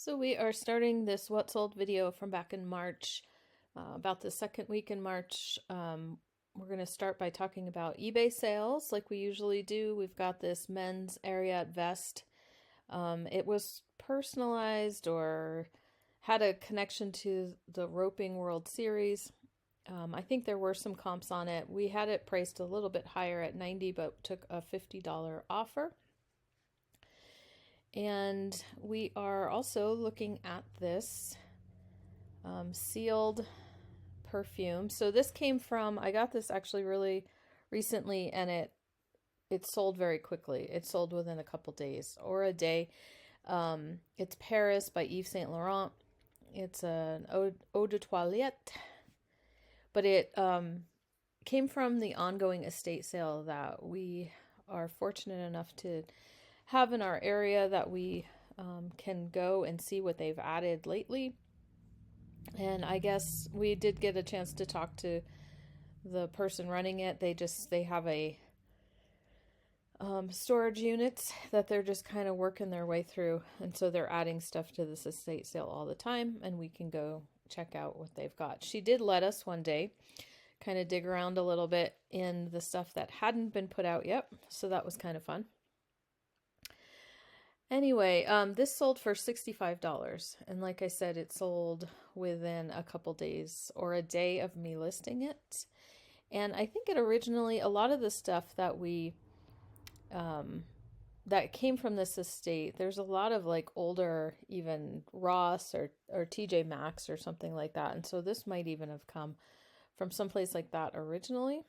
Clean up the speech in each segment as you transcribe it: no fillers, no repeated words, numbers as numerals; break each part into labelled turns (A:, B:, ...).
A: So we are starting this What Sold video from back in March, about the second week in March. We're going to start by talking about eBay sales like we usually do. We've got this men's Ariat vest. It was personalized or had a connection to the Roping World Series. I think there were some comps on it. We had it priced a little bit higher at $90, but took a $50 offer. And we are also looking at this sealed perfume. So this came from, I got this actually really recently, and it sold very quickly. It sold within a couple days or a day. It's Paris by Yves Saint Laurent. It's an eau de toilette, but it came from the ongoing estate sale that we are fortunate enough to have in our area, that we can go and see what they've added lately. And I guess we did get a chance to talk to the person running it. They have a storage units that they're just kind of working their way through, and so they're adding stuff to this estate sale all the time, and we can go check out what they've got. She did let us one day kind of dig around a little bit in the stuff that hadn't been put out yet, so that was kind of fun. Anyway, this sold for $65, and like I said, it sold within a couple days or a day of me listing it. And I think it originally, a lot of the stuff that we that came from this estate, there's a lot of like older, even Ross or TJ Maxx or something like that, and so this might even have come from someplace like that originally.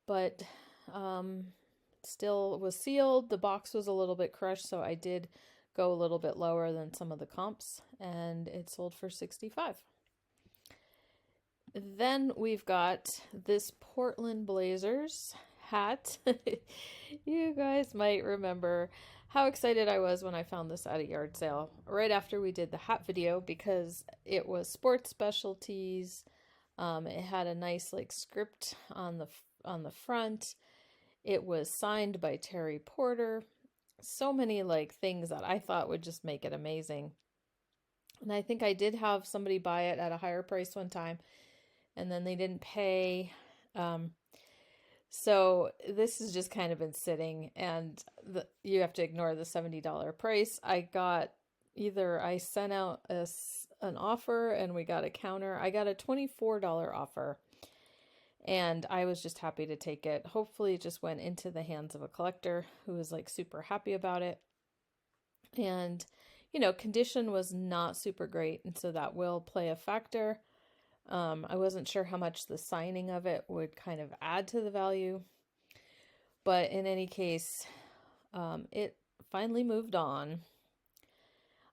A: But still was sealed. The box was a little bit crushed, so I did go a little bit lower than some of the comps, and it sold for $65. Then we've got this Portland Blazers hat. You guys might remember how excited I was when I found this at a yard sale right after we did the hat video, because it was sports specialties. It had a nice like script on the front. It was signed by Terry Porter. So many like things that I thought would just make it amazing. And I think I did have somebody buy it at a higher price one time, and then they didn't pay. So this has just kind of been sitting, and you have to ignore the $70 price. I sent out an offer, and we got a counter. I got a $24 offer. And I was just happy to take it. Hopefully it just went into the hands of a collector who was like super happy about it. And, condition was not super great, and so that will play a factor. I wasn't sure how much the signing of it would kind of add to the value. But in any case, it finally moved on.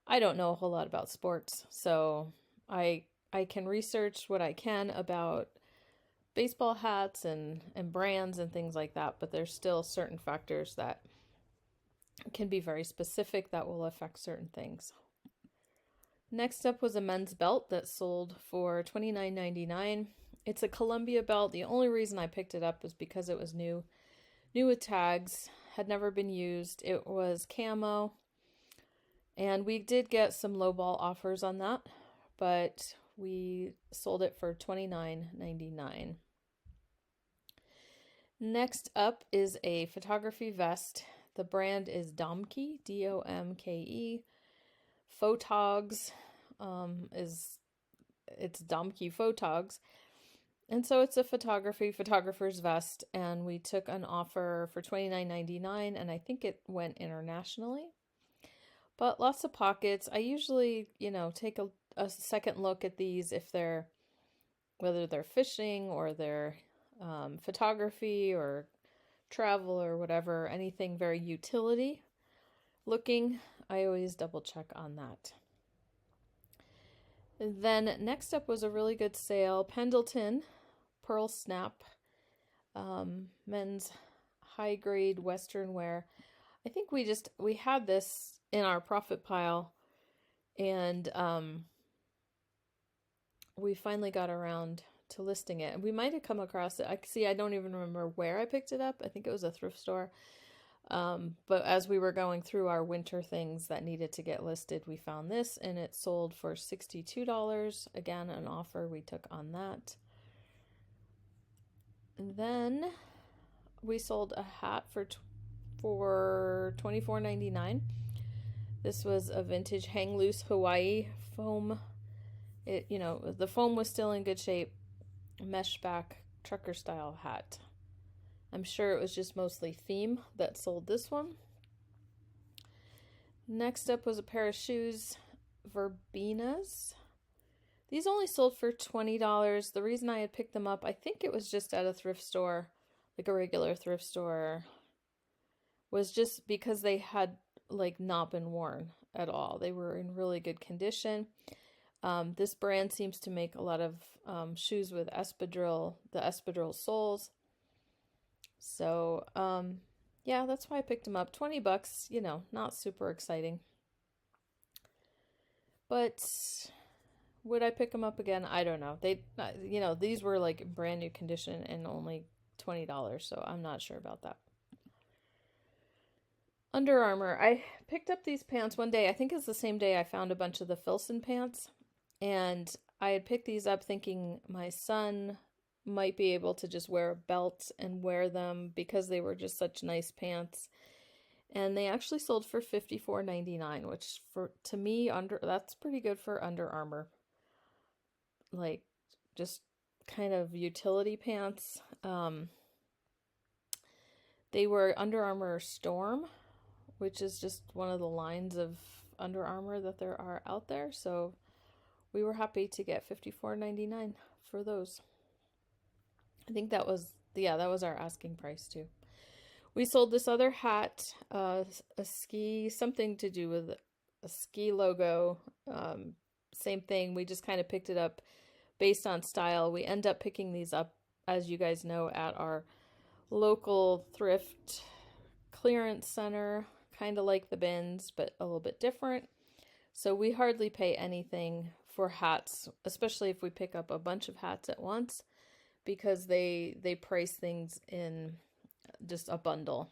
A: I don't know a whole lot about sports, so I can research what I can about baseball hats and brands and things like that, but there's still certain factors that can be very specific that will affect certain things. Next up was a men's belt that sold for $29.99. It's a Columbia belt. The only reason I picked it up was because it was new with tags, had never been used. It was camo, and we did get some lowball offers on that, but we sold it for $29.99. Next up is a photography vest. The brand is Domke, D-O-M-K-E. Photogs it's Domke Photogs. And so it's a photographer's vest, and we took an offer for $29.99, and I think it went internationally. But lots of pockets. I usually, take a second look at these whether they're fishing or they're photography or travel or whatever, anything very utility looking, I always double check on that. Then next up was a really good sale, Pendleton Pearl Snap, men's high grade Western wear. I think we had this in our profit pile, and we finally got around to listing it, and we might have come across it. I don't even remember where I picked it up. I think it was a thrift store. But as we were going through our winter things that needed to get listed, we found this and it sold for $62. Again, an offer we took on that. And then we sold a hat for $24.99. This was a vintage hang loose Hawaii foam. The foam was still in good shape. Mesh back trucker style hat. I'm sure it was just mostly theme that sold this one. Next up was a pair of shoes, Verbenas. These only sold for $20. The reason I had picked them up, I think it was just at a thrift store, like a regular thrift store, was just because they had like not been worn at all. They were in really good condition. This brand seems to make a lot of shoes with the espadrille soles. So, yeah, that's why I picked them up. $20, not super exciting. But would I pick them up again? I don't know. These were like brand new condition and only $20, so I'm not sure about that. Under Armour. I picked up these pants one day. I think it's the same day I found a bunch of the Filson pants. And I had picked these up thinking my son might be able to just wear a belt and wear them because they were just such nice pants. And they actually sold for $54.99, which to me that's pretty good for Under Armour. Like just kind of utility pants. They were Under Armour Storm, which is just one of the lines of Under Armour that there are out there. So we were happy to get $54.99 for those. I think that was our asking price too. We sold this other hat, something to do with a ski logo. Same thing. We just kind of picked it up based on style. We end up picking these up, as you guys know, at our local thrift clearance center, kind of like the bins, but a little bit different. So we hardly pay anything for hats, especially if we pick up a bunch of hats at once, because they price things in just a bundle.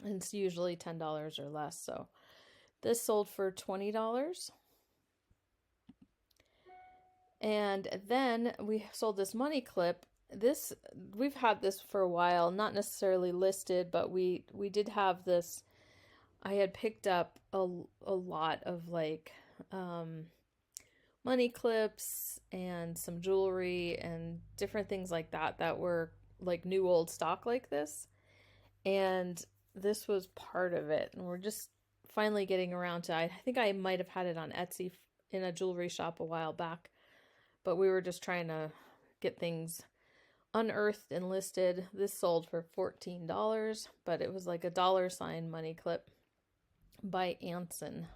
A: And it's usually $10 or less. So this sold for $20. And then we sold this money clip. We've had this for a while, not necessarily listed, but we did have this. I had picked up a lot of like money clips and some jewelry and different things like that were like new old stock like this. And this was part of it. And we're just finally getting around to, I think I might have had it on Etsy in a jewelry shop a while back, but we were just trying to get things unearthed and listed. This sold for $14, but it was like a $ money clip by Anson.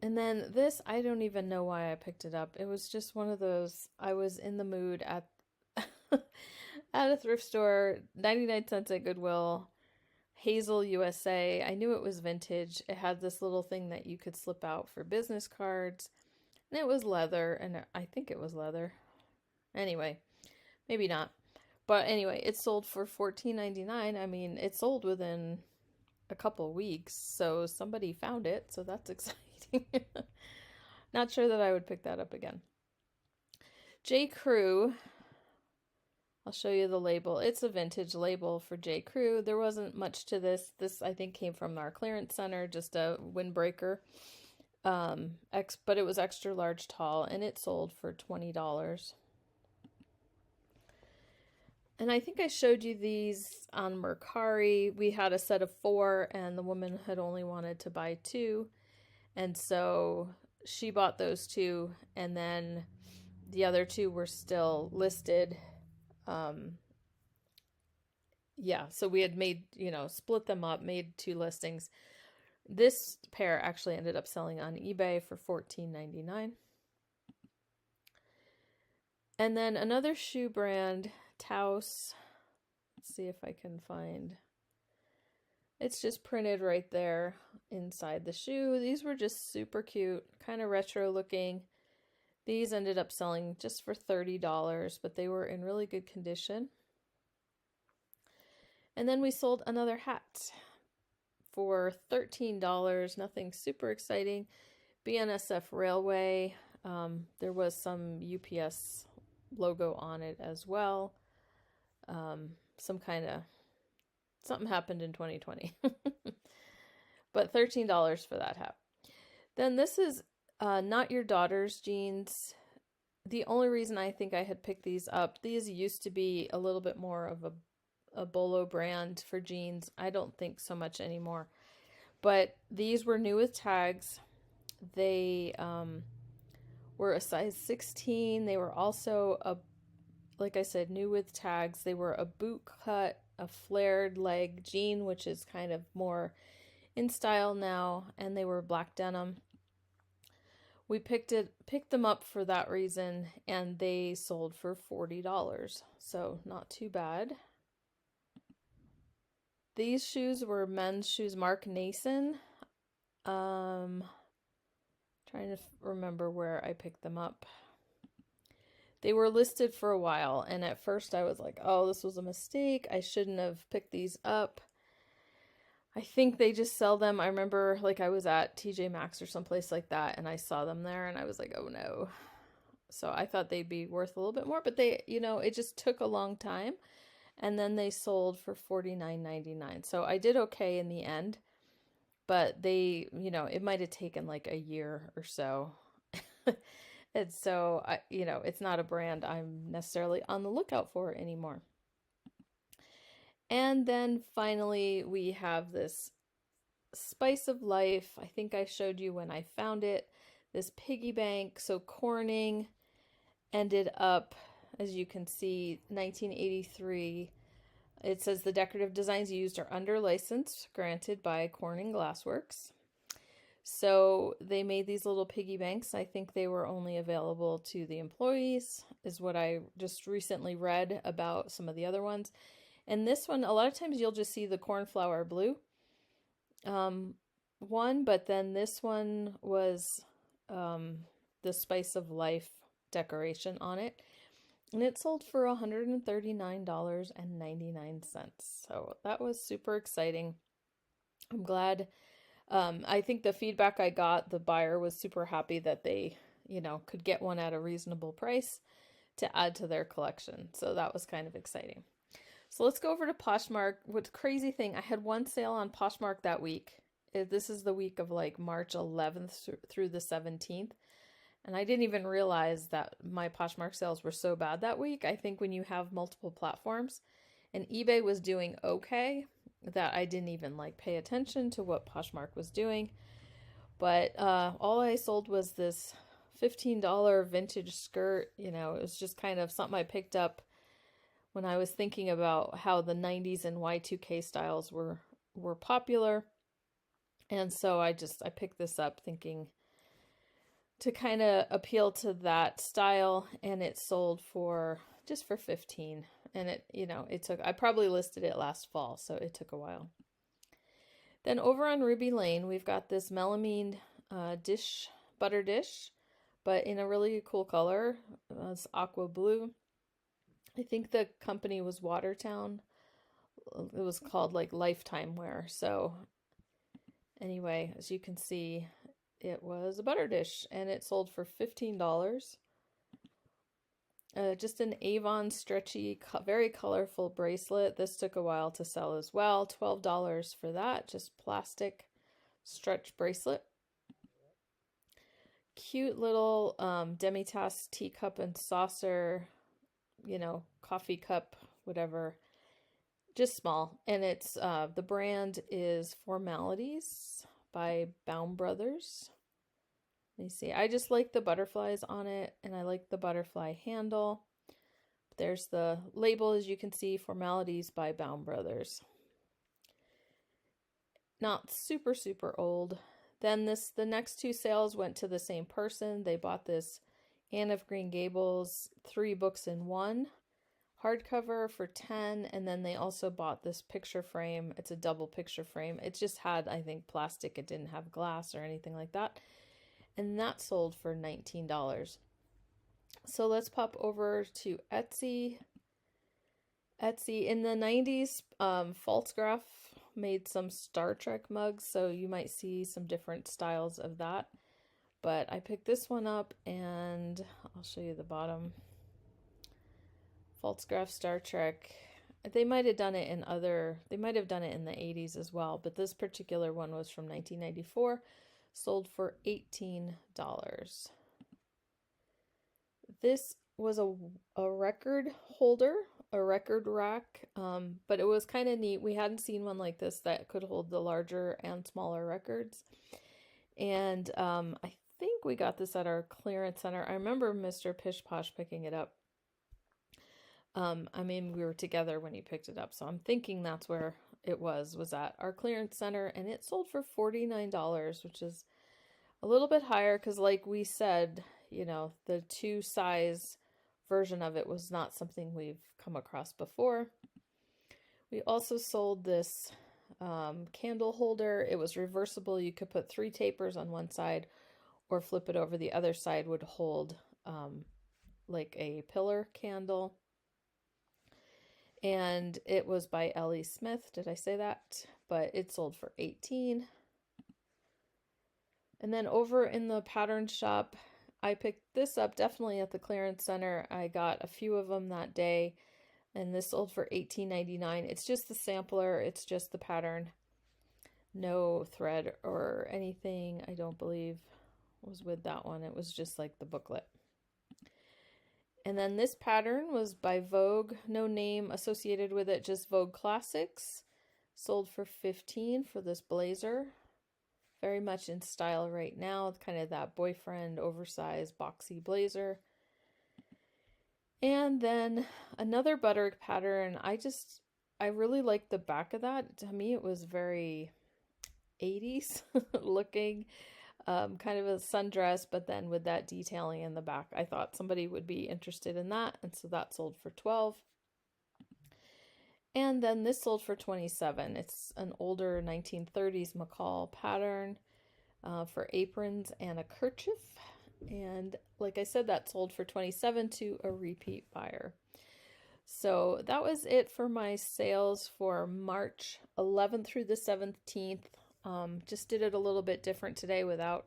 A: And then this, I don't even know why I picked it up. It was just one of those, I was in the mood at at a thrift store, 99 cents at Goodwill, Hazel, USA. I knew it was vintage. It had this little thing that you could slip out for business cards. And it was leather, and I think it was leather. Anyway, maybe not. But anyway, it sold for $14.99. I mean, it sold within a couple weeks, so somebody found it, so that's exciting. Not sure that I would pick that up again. J. Crew. I'll show you the label. It's a vintage label for J. Crew. There wasn't much to this. This, I think, came from our clearance center, just a windbreaker. But it was extra large tall, and it sold for $20. And I think I showed you these on Mercari. We had a set of 4, and the woman had only wanted to buy 2. And so she bought those 2, and then the other 2 were still listed. Yeah, so we had made, split them up, made 2 listings. This pair actually ended up selling on eBay for $14.99. And then another shoe brand, Taos. Let's see if I can find. It's just printed right there inside the shoe. These were just super cute, kind of retro looking. These ended up selling just for $30, but they were in really good condition. And then we sold another hat for $13. Nothing super exciting. BNSF Railway. There was some UPS logo on it as well. Something happened in 2020. But $13 for that hat. Then this is Not Your Daughter's jeans. The only reason I think I had picked these up, these used to be a little bit more of a Bolo brand for jeans. I don't think so much anymore. But these were new with tags. They were a size 16. They were also, like I said, new with tags. They were a boot cut, a flared leg jean, which is kind of more in style now, and they were black denim. We picked them up for that reason, and they sold for $40, so not too bad. These shoes were men's shoes, Mark Nason. Trying to remember where I picked them up. They were listed for a while, and at first I was like, oh, this was a mistake. I shouldn't have picked these up. I think they just sell them. I remember like I was at TJ Maxx or someplace like that, and I saw them there, and I was like, oh no. So I thought they'd be worth a little bit more, but they, it just took a long time. And then they sold for $49.99. So I did okay in the end, but they, it might have taken like a year or so. And so, it's not a brand I'm necessarily on the lookout for anymore. And then finally, we have this Spice of Life. I think I showed you when I found it. This piggy bank. So Corning ended up, as you can see, 1983. It says the decorative designs used are under license granted by Corning Glassworks. So they made these little piggy banks. I think they were only available to the employees, is what I just recently read about some of the other ones. And this one, a lot of times you'll just see the cornflower blue one, but then this one was the Spice of Life decoration on it. And it sold for $139.99. So that was super exciting. I'm glad. I think the feedback I got, the buyer was super happy that they, could get one at a reasonable price to add to their collection. So that was kind of exciting. So let's go over to Poshmark. What's crazy thing, I had one sale on Poshmark that week. This is the week of like March 11th through the 17th. And I didn't even realize that my Poshmark sales were so bad that week. I think when you have multiple platforms, and eBay was doing okay, that I didn't even like pay attention to what Poshmark was doing. But all I sold was this $15 vintage skirt. It was just kind of something I picked up when I was thinking about how the 90s and Y2K styles were popular. And so I picked this up thinking to kind of appeal to that style, and it sold for just for $15. And I probably listed it last fall, so it took a while. Then over on Ruby Lane, we've got this melamine butter dish, but in a really cool color. It's aqua blue. I think the company was Watertown. It was called like Lifetime Wear. So anyway, as you can see, it was a butter dish, and it sold for $15. Just an Avon stretchy, very colorful bracelet. This took a while to sell as well. $12 for that, just plastic stretch bracelet. Cute little demi-tasse teacup and saucer, coffee cup, whatever. Just small. And it's the brand is Formalities by Baum Brothers. Let me see. I just like the butterflies on it, and I like the butterfly handle. There's the label, as you can see, Formalities by Baum Brothers. Not super, super old. Then the next two sales went to the same person. They bought this Anne of Green Gables 3 books in 1 hardcover for $10, and then they also bought this picture frame. It's a double picture frame. It just had, I think, plastic. It didn't have glass or anything like that. And that sold for $19. So let's pop over to Etsy. Etsy. In the 90s, Falsegraph made some Star Trek mugs, so you might see some different styles of that. But I picked this one up, and I'll show you the bottom. Falsegraph Star Trek. They might have done it in they might have done it in the 80s as well, but this particular one was from 1994, sold for $18. This was a record holder, a record rack, but it was kind of neat. We hadn't seen one like this that could hold the larger and smaller records. And I think we got this at our clearance center. I remember Mr. Pish Posh picking it up. I mean, we were together when he picked it up, so I'm thinking that's where it was at our clearance center, and it sold for $49, which is a little bit higher because, like we said, you know, the 2-size version of it was not something we've come across before. We also sold this candle holder. It was reversible. You could put 3 tapers on one side or flip it over. The other side would hold like a pillar candle. And it was by Ellie Smith. Did I say that? But it sold for $18. And then over in the pattern shop, I picked this up definitely at the clearance center. I got a few of them that day, and this sold for $18.99. It's just the sampler. It's just the pattern. No thread or anything, I don't believe, was with that one. It was just like the booklet. And then this pattern was by Vogue, no name associated with it, just Vogue Classics. Sold for $15 for this blazer. Very much in style right now, kind of that boyfriend oversized boxy blazer. And then another butter pattern. I really liked the back of that. To me, it was very 80s looking. Kind of a sundress, but then with that detailing in the back. I thought somebody would be interested in that, and so that sold for $12. And then this sold for $27. It's an older 1930s McCall pattern for aprons and a kerchief. And like I said, that sold for $27 to a repeat buyer. So that was it for my sales for March 11th through the 17th. Just did it a little bit different today without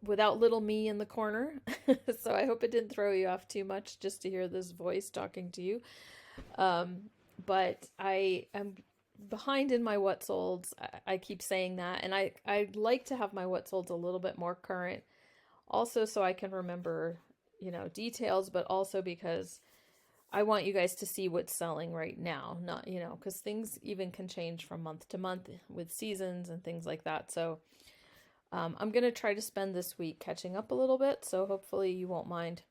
A: little me in the corner. So I hope it didn't throw you off too much just to hear this voice talking to you. But I am behind in my what solds. I keep saying that, and I'd like to have my what solds a little bit more current, also so I can remember, you know, details, but also because I want you guys to see what's selling right now, not, you know, because things even can change from month to month with seasons and things like that. So I'm going to try to spend this week catching up a little bit. So hopefully you won't mind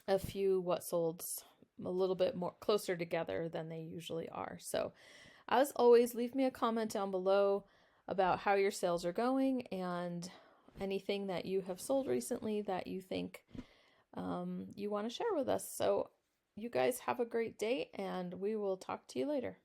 A: a few what solds a little bit more closer together than they usually are. So as always, leave me a comment down below about how your sales are going and anything that you have sold recently that you think you want to share with us. So you guys have a great day, and we will talk to you later.